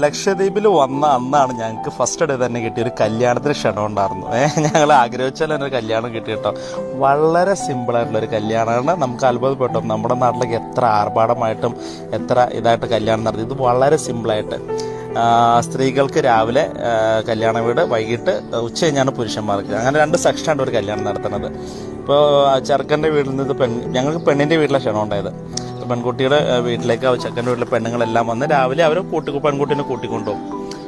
ലക്ഷദ്വീപിൽ വന്ന അന്നാണ് ഞങ്ങൾക്ക് ഫസ്റ്റ് ഡേ തന്നെ കിട്ടിയ ഒരു കല്യാണത്തിന് ക്ഷണം ഉണ്ടായിരുന്നു. ഞങ്ങൾ ആഗ്രഹിച്ചാൽ തന്നെ ഒരു കല്യാണം കിട്ടി കേട്ടോ. വളരെ സിമ്പിളായിട്ടുള്ളൊരു കല്യാണമാണ്. നമുക്ക് അത്ഭുതപ്പെട്ടു നമ്മുടെ നാട്ടിലേക്ക് എത്ര ആർഭാടമായിട്ടും എത്ര ഇതായിട്ട് കല്യാണം നടത്തി. ഇത് വളരെ സിമ്പിളായിട്ട് സ്ത്രീകൾക്ക് രാവിലെ കല്യാണ വീട്, വൈകിട്ട് ഉച്ച കഴിഞ്ഞാണ് പുരുഷന്മാർക്ക്. അങ്ങനെ 2 സെക്ഷനാണ് ഒരു കല്യാണം നടത്തുന്നത്. ഇപ്പോൾ ചെറുക്കൻ്റെ വീട്ടിൽ നിന്ന് ഞങ്ങൾക്ക് പെണ്ണിൻ്റെ വീട്ടിലെ ക്ഷണം ഉണ്ടായത്. പെൺകുട്ടിയുടെ വീട്ടിലേക്ക് ചെക്കൻ്റെ വീട്ടിലെ പെണ്ണുങ്ങളെല്ലാം വന്ന് രാവിലെ അവർ പെൺകുട്ടീനെ കൂട്ടിക്കൊണ്ടുപോകും.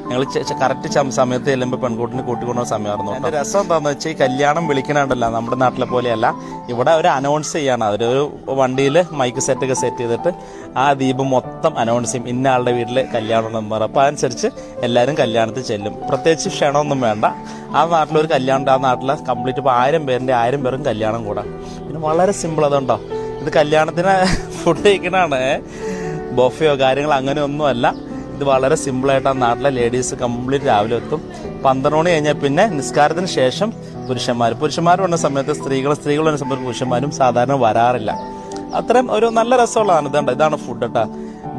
ഞങ്ങൾ കറക്റ്റ് സമയത്ത് ചെല്ലുമ്പോൾ പെൺകുട്ടിനെ കൂട്ടിക്കൊണ്ടുപോകുന്ന സമയമായിരുന്നു. എൻ്റെ രസം എന്താണെന്ന് വെച്ചാൽ ഈ കല്യാണം വിളിക്കണുണ്ടല്ലോ നമ്മുടെ നാട്ടിലെ പോലെയല്ല. ഇവിടെ അവർ അനൗൺസ് ചെയ്യാണ്. അവരൊരു വണ്ടിയിൽ മൈക്ക് സെറ്റൊക്കെ സെറ്റ് ചെയ്തിട്ട് ആ ദീപം മൊത്തം അനൗൺസ് ചെയ്യും, ഇന്ന ആളുടെ വീട്ടിൽ കല്യാണം ഉണ്ടെന്ന് പറയും. അപ്പോൾ അതനുസരിച്ച് എല്ലാവരും കല്യാണത്തിൽ ചെല്ലും. പ്രത്യേകിച്ച് ക്ഷണമൊന്നും വേണ്ട. ആ നാട്ടിലൊരു കല്യാണം, ആ നാട്ടിലെ കംപ്ലീറ്റ് ഇപ്പോൾ 1000 പേരുടെ 1000 പേരും കല്യാണം കൂടാം. പിന്നെ വളരെ സിമ്പിൾ. അതുണ്ടോ, ഇത് കല്യാണത്തിന് ഫുഡ് കഴിക്കണതാണ്, ബൊഫയോ കാര്യങ്ങൾ അങ്ങനെയൊന്നുമല്ല. ഇത് വളരെ സിമ്പിളായിട്ട് ആ നാട്ടിലെ ലേഡീസ് കംപ്ലീറ്റ് രാവിലെ എത്തും. 12 മണി കഴിഞ്ഞാൽ പിന്നെ നിസ്കാരത്തിന് ശേഷം പുരുഷന്മാർ വന്ന സമയത്ത് സ്ത്രീകൾ വന്ന സമയത്ത് പുരുഷന്മാരും സാധാരണ വരാറില്ല. അത്രയും ഒരു നല്ല രസമുള്ളതാണ്. ഇതാണ് ഫുഡ് കേട്ടോ.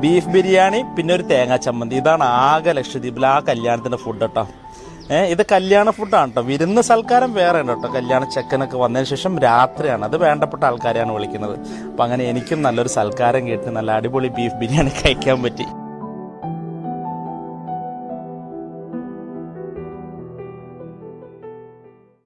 ബീഫ് ബിരിയാണി, പിന്നെ ഒരു തേങ്ങാ ചമ്മന്തി. ഇതാണ് ആകെ ലക്ഷദ്വീപിൽ ആ കല്യാണത്തിൻ്റെ ഫുഡ് കേട്ടോ. ഇത് കല്യാണ ഫുഡാണ് കേട്ടോ. വിരുന്ന് സൽക്കാരം വേറെ ഉണ്ട് കേട്ടോ. കല്യാണ ചെക്കനൊക്കെ വന്നതിന് ശേഷം രാത്രിയാണ്. അത് വേണ്ടപ്പെട്ട ആൾക്കാരെയാണ് വിളിക്കുന്നത്. അപ്പം അങ്ങനെ എനിക്കും നല്ലൊരു സൽക്കാരം കിട്ടി നല്ല അടിപൊളി ബീഫ് ബിരിയാണി കഴിക്കാൻ പറ്റി.